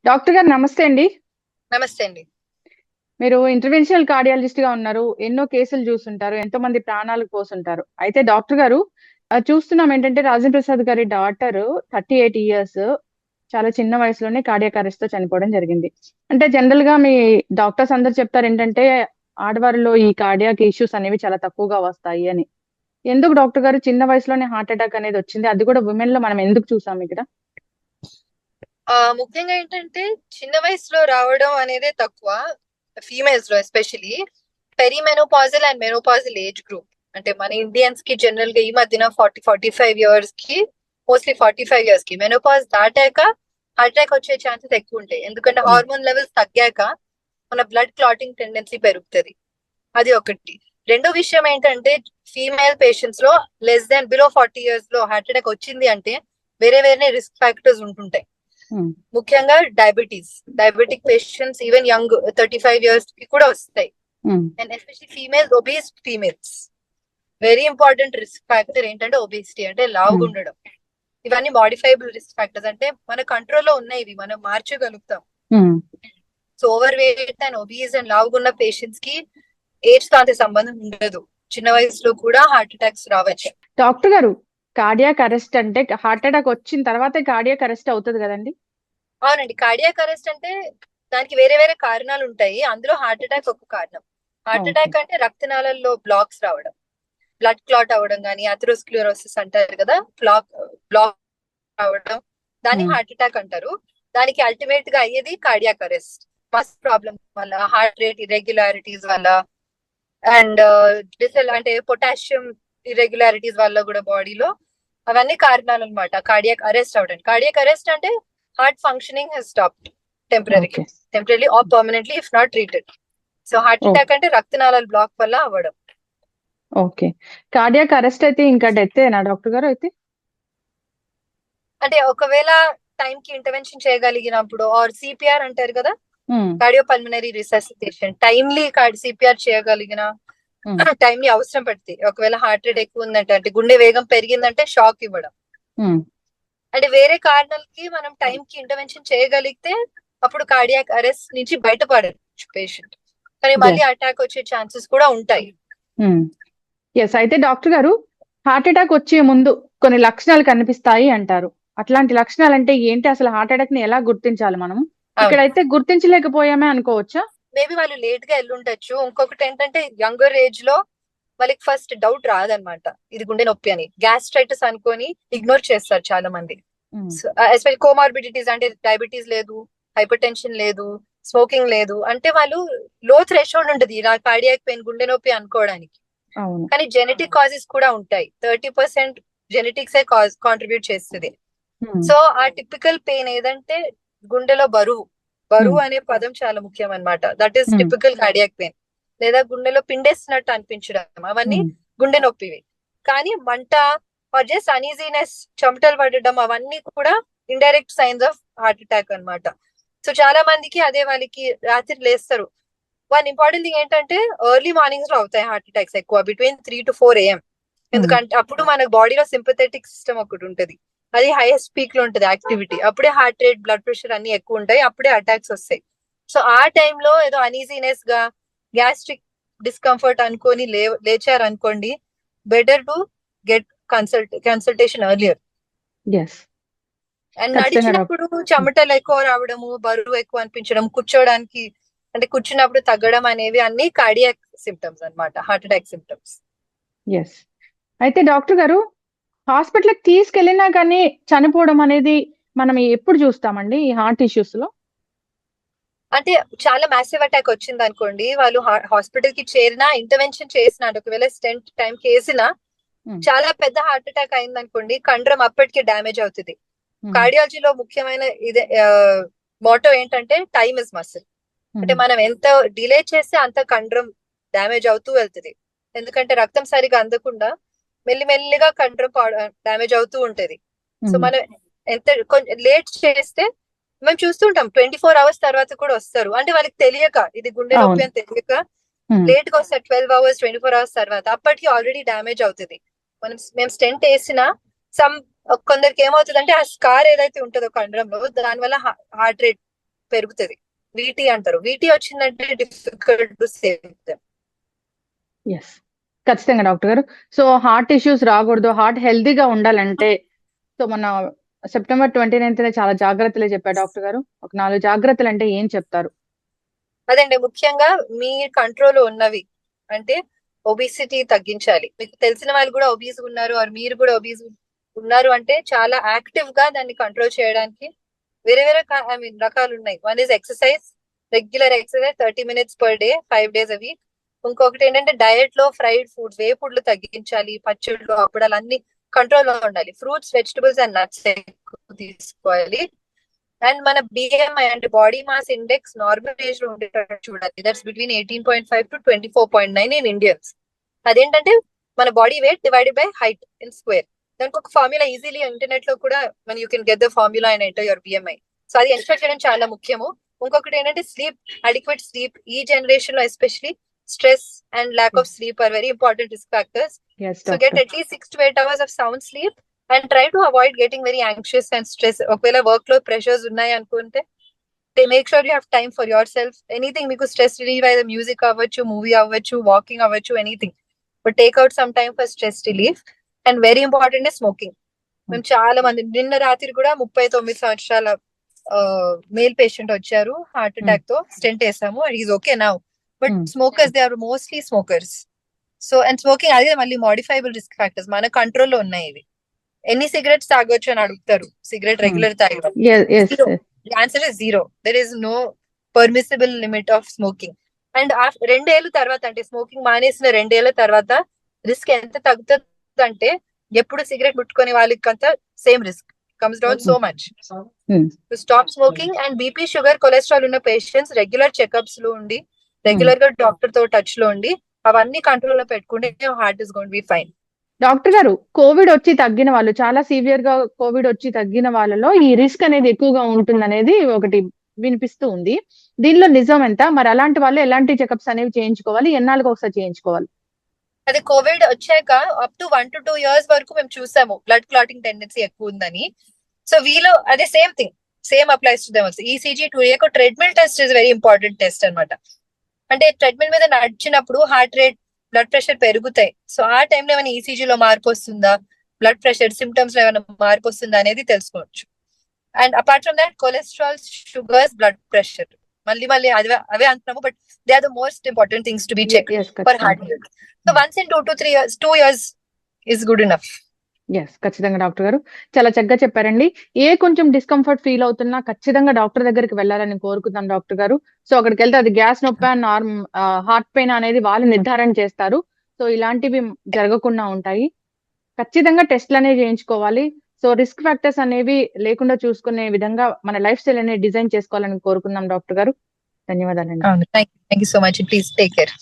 Doctor గారు నమస్తే అండి. నమస్తే అండి. మీరు ఇంటర్వెన్షనల్ కార్డియాలజిస్ట్ గా ఉన్నారు. ఎన్నో కేసులు చూసుంటారు. ఎంతో మంది ప్రాణాలకు పోసుంటారు. అయితే డాక్టర్ గారు చూస్తున్నాం ఏంటంటే రాజేంద్ర ప్రసాద్ గారి డాటర్ 38 ఇయర్స్ చాలా చిన్న వయసులోనే కార్డియాక్ అరెస్ట్ తో చనిపోవడం జరిగింది. అంటే జనరల్ గా మీ డాక్టర్స్ అందరు చెప్తారు ఏంటంటే ఆడవారిలో ఈ కార్డియాక్ ఇష్యూస్ అనేవి చాలా తక్కువగా వస్తాయి అని. ఎందుకు డాక్టర్ గారు చిన్న వయసులోనే హార్ట్ అటాక్ అనేది వచ్చింది? అది కూడా ఉమెన్ లో మనం ఎందుకు చూసాం ఇక్కడ? ముఖ్యంగా ఏంటంటే చిన్న వయసులో రావడం అనేదే తక్కువ, ఫీమేల్స్ లో especially perimenopausal and menopausal age group. అంటే మన ఇండియన్స్ కి జనరల్ గా ఈ మధ్యన 45 years కి, మోస్ట్లీ 45 years కి మెనోపాజ్ దాటాక హార్ట్ అటాక్ వచ్చే ఛాన్సెస్ ఎక్కువ ఉంటాయి. ఎందుకంటే హార్మోన్ లెవెల్స్ తగ్గాక మన బ్లడ్ క్లాటింగ్ టెండెన్సీ పెరుగుతుంది. అది ఒకటి. రెండో విషయం ఏంటంటే ఫీమేల్ పేషెంట్స్ లో బిలో 40 years లో హార్ట్ అటాక్ వచ్చింది అంటే వేరే వేరే రిస్క్ ఫ్యాక్టర్స్ ఉంటుంటాయి. ముఖ్యంగా diabetic patients even young 35 years కి కూడా వస్తాయి. And especially females, obese females, very important risk factor ఏంటంటే ఒబేసిటీ, అంటే లావుగా ఉండడం. ఇవన్నీ మాడిఫైబుల్ రిస్క్ ఫ్యాక్టర్స్, అంటే మన కంట్రోల్లో ఉన్నాయి, ఇవి మనం మార్చగలుగుతాం. So overweight and obese and లావుగా ఉన్న పేషెంట్స్ కి ఏజ్ తో అంత సంబంధం ఉండదు. చిన్న వయసులో కూడా హార్ట్ అటాక్స్ రావచ్చు. డాక్టర్ గారు, కార్డియాక్ అరెస్ట్ అంటే హార్ట్ అటాక్ వచ్చిన తర్వాతే కార్డియాక్ అరెస్ట్ అవుతుంది కదండి? అవునండి, కార్డియాక్ అరెస్ట్ అంటే దానికి వేరే వేరే కారణాలు ఉంటాయి. అందులో హార్ట్ అటాక్ ఒక కారణం. హార్ట్ అటాక్ అంటే రక్తనాళాల్లో బ్లాక్స్ రావడం, బ్లడ్ క్లాట్ అవ్వడం, కానీ అథెరోస్క్లెరోసిస్ అంటారు కదా, బ్లాక్ రావడం, దాన్ని హార్ట్ అటాక్ అంటారు. దానికి అల్టిమేట్ గా అయ్యేది కార్డియాక్ అరెస్ట్. మస్ ప్రాబ్లమ్ వల్ల, హార్ట్ రేట్ ఇర్రెగ్యులారిటీస్ వల్ల, అండ్ అంటే పొటాషియం ఇర్రెగ్యులారిటీస్ వల్ల కూడా బాడీలో, అవన్నీ కారణాలు అనమాట కార్డియాక్ అరెస్ట్ అవడానికి. కార్డియాక్ అరెస్ట్ అంటే heart functioning he's stopped temporary or permanently if not treated. So heart attack అంటే రక్తనాళాల బ్లాక్ వల్ల అవ్వడం. ఓకే, కార్డియాక్ అరెస్ట్ అయితే ఇంకా డెత్తేనా డాక్టర్ గారు? అయితే అంటే ఒకవేళ టైం కి ఇంటర్వెన్షన్ చేయగలిగినప్పుడు, ఆర్ సిపిఆర్ అంటారు కదా, cardio pulmonary resuscitation, timely CPR చేయగలిగిన, టైమ్లీ అవసరం పడుతుంది. ఒకవేళ హార్ట్ రేట్ ఎక్కువ ఉందంటే, అంటే గుండె వేగం పెరిగిందంటే షాక్ ఇవ్వడం, అంటే వేరే కారణాలకి మనం టైం కి ఇంటర్వెన్షన్ చేయగలిగితే అప్పుడు కార్డియాక్ అరెస్ట్ నుంచి బయటపడచ్చు పేషెంట్. కానీ మళ్ళీ అటాక్ వచ్చే ఛాన్సెస్ కూడా ఉంటాయి. ఎస్, అయితే డాక్టర్ గారు, హార్ట్ అటాక్ వచ్చే ముందు కొన్ని లక్షణాలు కనిపిస్తాయి అంటారు. అట్లాంటి లక్షణాలు అంటే ఏంటి? అసలు హార్ట్ అటాక్ ని ఎలా గుర్తించాలి మనం? ఇక్కడైతే గుర్తించలేకపోయామే అనుకోవచ్చా? మేబీ వాళ్ళు లేట్ గా వెళ్ళుండొచ్చు. ఇంకొకటి ఏంటంటే యంగర్ ఏజ్ లో వాళ్ళకి ఫస్ట్ డౌట్ రాదనమాట, ఇది గుండె నొప్పి అని. గ్యాస్ట్రైటిస్ అనుకొని ఇగ్నోర్ చేస్తారు చాలా మంది. ఎస్పెషల్లీ కోమార్బిడిటీస్, అంటే డయాబెటీస్ లేదు, హైపర్ టెన్షన్ లేదు, స్మోకింగ్ లేదు, అంటే వాళ్ళు లో థ్రెషోల్డ్ ఉంటుంది ఇలా కార్డియాక్ పెయిన్, గుండె నొప్పి అనుకోవడానికి. కానీ జెనెటిక్ కాజెస్ కూడా ఉంటాయి. 30% జెనెటిక్స్ కాంట్రిబ్యూట్ చేస్తుంది. సో ఆ టిపికల్ పెయిన్ ఏదంటే గుండెలో బరువు అనే పదం చాలా ముఖ్యం అనమాట. That is typical cardiac pain. లేదా గుండెలో పిండేస్తున్నట్టు అనిపించడం, అవన్నీ గుండె నొప్పివి. కానీ మంట, ఆర్ జస్ట్ అనీజీనెస్, చెమటలు పడడం, అవన్నీ కూడా indirect science of heart attack అనమాట. సో చాలా మందికి అదే, వాళ్ళకి రాత్రి లేస్తారు. వన్ ఇంపార్టెంట్ థింగ్ ఏంటంటే ఎర్లీ మార్నింగ్స్ లో అవుతాయి హార్ట్ అటాక్స్ ఎక్కువ, బిట్వీన్ 3 to 4 AM. ఎందుకంటే అప్పుడు మన బాడీలో సింపథెటిక్ సిస్టమ్ ఒకటి ఉంటది, అది హైయెస్ట్ పీక్ లో ఉంటది యాక్టివిటీ. అప్పుడే హార్ట్ రేట్, బ్లడ్ ప్రెషర్ అన్ని ఎక్కువ ఉంటాయి, అప్పుడే అటాక్స్ వస్తాయి. సో ఆ టైంలో ఏదో అనీజీనెస్ గా, గ్యాస్ట్రిక్ డిస్కంఫర్ట్ అనుకొని లేచారు అనుకోండి, better to get consultation earlier. And నడిచినప్పుడు చెమటలు ఎక్కువ రావడము, బరువు ఎక్కువ అనిపించడం, కూర్చోడానికి అంటే కూర్చున్నప్పుడు తగ్గడం అనేవి అన్ని కార్డియాక్ సిమ్టమ్స్ అన్నమాట, హార్ట్ అటాక్ సిమ్టమ్స్. అయితే డాక్టర్ గారు, హాస్పిటల్ కి తీసుకెళ్ళినా కానీ చనిపోవడం అనేది మనం ఎప్పుడు చూస్తామండి ఈ హార్ట్ ఇష్యూస్ లో? అంటే చాలా మ్యాసివ్ అటాక్ వచ్చింది అనుకోండి, వాళ్ళు హాస్పిటల్ కి చేరినా, ఇంటర్వెన్షన్ చేసినా, ఒకవేళ స్టెంట్ టైం కి వేసినా, చాలా పెద్ద హార్ట్ అటాక్ అయింది అనుకోండి, కండరం అప్పటికే డ్యామేజ్ అవుతుంది. కార్డియాలజీలో ముఖ్యమైన ఇదే మోటో ఏంటంటే టైమ్ ఇస్ మసిల్. అంటే మనం ఎంత డిలే చేస్తే అంత కండరం డ్యామేజ్ అవుతూ వెళ్తుంది. ఎందుకంటే రక్తం సరిగా అందకుండా మెల్లిమెల్లిగా కండరం డ్యామేజ్ అవుతూ ఉంటది. సో మనం ఎంత లేట్ చేస్తే, మేము చూస్తుంటాం 24 hours తర్వాత కూడా వస్తారు. అంటే వాళ్ళకి తెలియక, ఇది గుండె నొప్పి అని తెలియక లేట్ గా వస్తారు. 12 hours 24 hours తర్వాత, అప్పటికి ఆల్రెడీ డ్యామేజ్ అవుతుంది. మేము స్టెంట్ వేసినా సమ్ కొందరికి ఏమవుతుందంటే ఆ స్కార్ ఏదైతే ఉంటుందో కండరంలో దానివల్ల హార్ట్ రేట్ పెరుగుతుంది. వీటీ అంటారు. వీటీ వచ్చిందంటే difficult to save them. Yes, ఖచ్చితంగా డాక్టర్ గారు. సో హార్ట్ ఇష్యూస్ రాకూడదు, హార్ట్ హెల్దీగా ఉండాలంటే, సో మన సెప్టెంబర్ 29th చాలా జాగ్రత్తలే చెప్పారు డాక్టర్ గారు. ఒక 4 జాగ్రత్తలు అంటే ఏం చెప్తారు? అదండి ముఖ్యంగా మీ కంట్రోల్ ఉన్నవి అంటే ఒబిసిటీ తగ్గించాలి. మీకు తెలిసిన వాళ్ళు కూడా ఒబీస్ ఉన్నారు, ఆర్ మీరు కూడా ఒబీస్ ఉన్నారు అంటే చాలా యాక్టివ్ గా దాన్ని కంట్రోల్ చేయడానికి వేరే వేరే రకాలు ఉన్నాయి. One is exercise, regular exercise 30 minutes per day 5 days a week. ఇంకొకటి ఏంటంటే డయట్ లో ఫ్రైడ్ ఫుడ్, వేపుడ్లు తగ్గించాలి, పచ్చళ్ళు అప్పుడాలు అన్ని కంట్రోల్ లో ఉండాలి, ఫ్రూట్స్ వెజిటబుల్స్ అండ్ నట్స్ ఎక్కువ తీసుకోవాలి. అండ్ మన బిఎంఐ అంటే body mass index normal age లో ఉండేటట్టు చూడాలి. That's between 18.5 to 24.9 in Indians. అదేంటంటే మన body weight divided by height in square. దానికి ఒక ఫార్ములా ఈజీలీ ఇంటర్నెట్ లో కూడా మన you can get the formula and enter your BMI. So అది ఎన్షూర్ చేయడం చాలా ముఖ్యము. ఇంకొకటి ఏంటంటే స్లీప్, అడిక్వేట్ స్లీప్. ఈ జనరేషన్ లో especially stress and lack of sleep are very important risk factors. So get at least 6 to 8 hours of sound sleep and try to avoid getting very anxious and stress. ఒకవేళ work లో pressures ఉన్నాయి అనుకుంటే make sure you have time for your self. Anything మీకు stress relieve అయితే music అవ్వచ్చు, movie అవ్వచ్చు, walking అవ్వచ్చు, anything, but take out some time for stress relief. And very important is smoking. మేము చాలా మంది నిన్న రాత్రి కూడా 39 సంవత్సరాల మేల్ పేషెంట్ వచ్చారు, హార్ట్ అటాక్ తో స్టెంట్ వేసాము, and is okay now. But smokers, they are mostly smokers. So and smoking అదే మళ్ళీ మోడిఫైబుల్ రిస్క్ ఫ్యాక్టర్స్, మన కంట్రోల్లో ఉన్నాయి ఇవి. ఎన్ని సిగరెట్స్ తాగొచ్చు అని అడుగుతారు. సిగరెట్ రెగ్యులర్ తాగడం, answer is 0. There is no permissible limit of smoking. And 2 ఏళ్ళ తర్వాత అంటే స్మోకింగ్ మానేసిన 2 ఏళ్ళ తర్వాత రిస్క్ ఎంత తగ్గుతుంది అంటే ఎప్పుడు సిగరెట్ ముట్టుకునే వాళ్ళకి అంతా same risk comes down so much. Stop smoking. And BP, sugar, cholesterol ఉన్న పేషెంట్స్ రెగ్యులర్ చెకప్స్ లో ఉండి, రెగ్యులర్ గా డాక్టర్ తో టచ్ లో ఉండి అవన్నీ కంట్రోల్ లో పెట్టుకుంటే heart is going to be fine. Doctor గారు, కోవిడ్ వచ్చి తగ్గిన వాళ్ళు, చాలా సివియర్ గా కోవిడ్ వచ్చి తగ్గిన వాళ్ళలో ఈ రిస్క్ అనేది ఎక్కువగా ఉంటుంది అనేది ఒకటి వినిపిస్తూ ఉంది. దీనిలో నిజం ఎంత? మరి అలాంటి వాళ్ళు ఎలాంటి చెకప్స్ అనేవి చేయించుకోవాలి, ఎన్నాళ్ళకి ఒకసారి చేయించుకోవాలి? అది కోవిడ్ వచ్చాక అప్ టు 1 to 2 years వరకు మేము చూసాము బ్లడ్ క్లాటింగ్ టెండెన్సీ ఎక్కువ ఉందని. సో వీలో అదే same thing, same applies to them also. ECG 2A treadmill test is very important test అనమాట. అంటే ట్రెడ్మిల్ మీద నడిచినప్పుడు హార్ట్ రేట్, బ్లడ్ ప్రెషర్ పెరుగుతాయి. సో ఆ టైంలో ఏమైనా ఈసీజీలో మార్పు వస్తుందా, బ్లడ్ ప్రెషర్ సిమ్టమ్స్ లో ఏమైనా మార్పు వస్తుందా అనేది తెలుసుకోవచ్చు. And apart from that cholesterol, sugars, blood pressure మళ్ళీ అవే అంటున్నాము, but they are the most important things to be check for heart health. So once in 2 to 3 years, 2 years is good enough. Yes, ఖచ్చితంగా doctor గారు చాలా చక్కగా చెప్పారండి. కొంచెం discomfort feel అవుతున్నా ఖచ్చితంగా డాక్టర్ దగ్గరికి వెళ్ళాలని కోరుకుందాం డాక్టర్ గారు. సో అక్కడికి వెళ్తే అది గ్యాస్ నొప్పి, హార్ట్ పెయిన్ అనేది వాళ్ళు నిర్ధారణ చేస్తారు. సో ఇలాంటివి జరగకుండా ఉంటాయి. ఖచ్చితంగా టెస్ట్లు అనేవి చేయించుకోవాలి. సో రిస్క్ ఫ్యాక్టర్స్ అనేవి లేకుండా చూసుకునే విధంగా మన లైఫ్ స్టైల్ అనేది డిజైన్ చేసుకోవాలని కోరుకుందాం డాక్టర్ గారు. ధన్యవాదాలండి. Thank you so much. Please take care.